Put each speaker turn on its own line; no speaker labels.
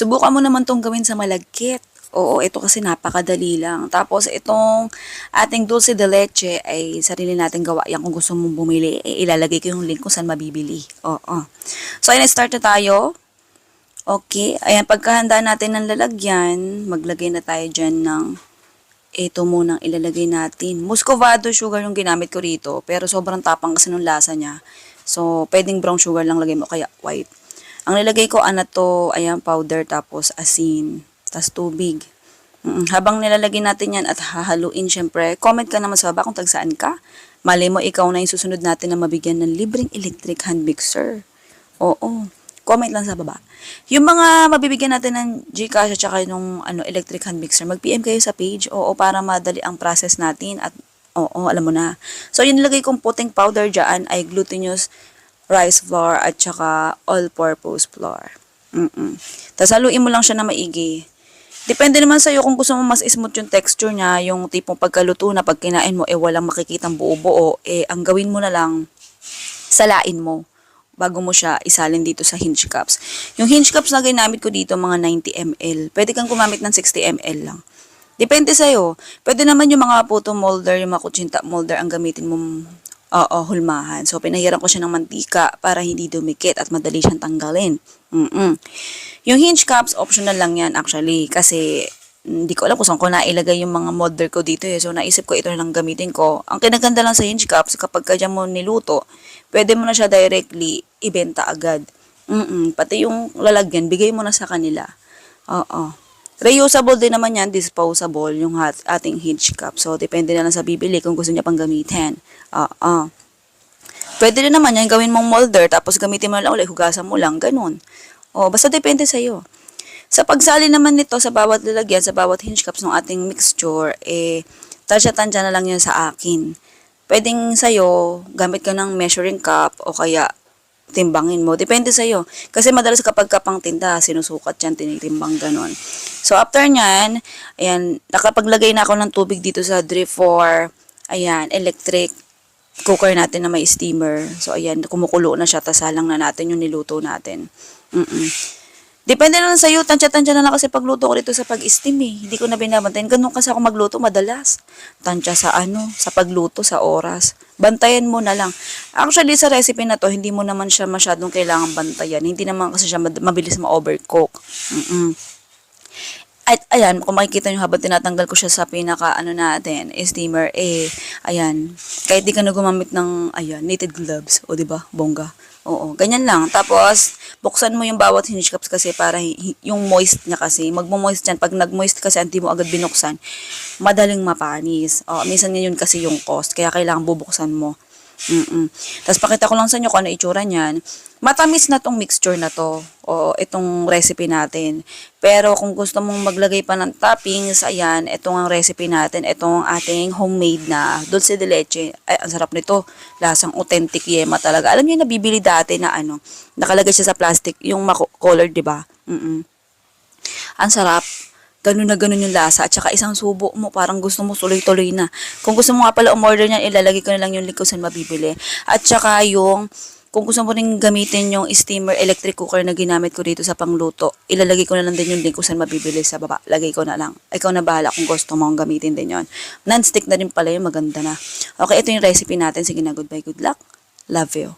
subukan mo naman tong gawin sa malagkit. Oo, ito kasi napakadali lang. Tapos itong ating dulce de leche ay sarili natin gawa. Yan kung gusto mong bumili, ilalagay ko yung link kung saan mabibili. Oo. So, ayun, start na tayo. Okay, ayan, pagkahanda natin ng lalagyan, maglagay na tayo dyan ng ito munang ilalagay natin. Muscovado sugar yung ginamit ko rito, pero sobrang tapang kasi nung lasa niya. So, pwedeng brown sugar lang lagay mo, kaya white. Ang nilagay ko, ayan, powder, tapos asin, tapos tubig. Habang nilalagay natin yan at hahaluin, syempre, comment ka naman sa baba kung tagsaan ka. Malay mo, ikaw na yung susunod natin na mabigyan ng libreng electric hand mixer. Oo. Comment lang sa baba. Yung mga mabibigyan natin ng Gcash at saka yung electric hand mixer, mag-PM kayo sa page. Oo, para madali ang process natin at oo, alam mo na. So, yung nilagay kong puting powder dyan ay glutinous rice flour at saka all-purpose flour. Tapos haluin mo lang siya na maigi. Depende naman sa'yo kung gusto mo mas smooth yung texture niya, yung tipong pagkaluto na pag kinain mo, walang makikitang buo-buo, ang gawin mo na lang, salain mo bago mo siya isalin dito sa hinge cups. Yung hinge cups na ginamit ko dito, mga 90 ml. Pwede kang gumamit ng 60 ml lang. Depende sa'yo. Pwede naman yung mga photo molder, yung mga kutsinta molder ang gamitin mo hulmahan. So, pinahiran ko siya ng mantika para hindi dumikit at madali siyang tanggalin. Yung hinge cups, optional lang yan actually. Kasi, hindi ko alam kung saan ko nailagay yung mga molder ko dito eh. So, naisip ko ito na lang gamitin ko. Ang kinaganda lang sa hinge cups, kapag ka dyan mo niluto, pwede mo na siya directly ibenta agad. Pati yung lalagyan, bigay mo na sa kanila. Oo. Reusable din naman yan, disposable, yung ating hinge cup. So, depende na lang sa bibili kung gusto niya pang gamitin. Pwede rin naman yan, gawin mong molder, tapos gamitin mo lang ulit, hugasan mo lang, ganun. Basta depende sa'yo. Sa pagsali naman nito sa bawat lalagyan, sa bawat hinge cups ng ating mixture, tansya-tansya na lang yan sa akin. Pwedeng sa'yo, gamit ka ng measuring cup o kaya timbangin mo. Depende sa'yo. Kasi madalas kapag kapang tinda, sinusukat yan, tinitimbang, ganon. So, after nyan, ayan, nakapaglagay na ako ng tubig dito sa 3-4, ayan, electric cooker natin na may steamer. So, ayan, kumukulo na siya, tasalang na natin yung niluto natin. Depende na lang sa'yo, tansya-tansya na lang kasi pagluto ko dito sa pag-steam eh. Hindi ko na binabantayan. Ganun kasi ako magluto madalas. Tansya sa pagluto, sa oras. Bantayan mo na lang. Actually, sa recipe na to, hindi mo naman siya masyadong kailangan bantayan. Hindi naman kasi siya mabilis ma-overcook. At ayan, kung makikita nyo habang tinatanggal ko siya sa pinaka natin, steamer, ayan, kahit di ka na gumamit ng, ayan, knitted gloves, o diba, bongga. Oo, ganyan lang. Tapos, buksan mo yung bawat hinge cups kasi para yung moist niya kasi, magmo-moist yan. Pag nag-moist kasi, hindi mo agad binuksan, madaling mapanis. Minsan ngayon kasi yung cost, kaya kailangan bubuksan mo. Tapos pakita ko lang sa inyo kung ano itsura niyan. Matamis na tong mixture na to, o itong recipe natin. Pero kung gusto mong maglagay pa ng toppings, ayan, itong ang recipe natin, itong ating homemade na dulce de leche. Ay, ang sarap nito. Lasang authentic yema talaga. Alam niyo yung nabibili dati na nakalagay siya sa plastic, yung colored, di ba? Ang sarap. Ganun na ganun yung lasa. At saka isang subo mo, parang gusto mo tuloy-tuloy na. Kung gusto mo nga pala umorder niyan, ilalagay ko na lang yung link kung saan mabibili. At saka kung gusto mo rin gamitin yung steamer electric cooker na ginamit ko dito sa pangluto, ilalagay ko na lang din yung link kung saan mabibili sa baba. Lagay ko na lang. Ikaw na bahala kung gusto mo gamitin din yon. Non-stick na rin pala yun, maganda na. Okay, ito yung recipe natin. Sige na, goodbye, good luck. Love you.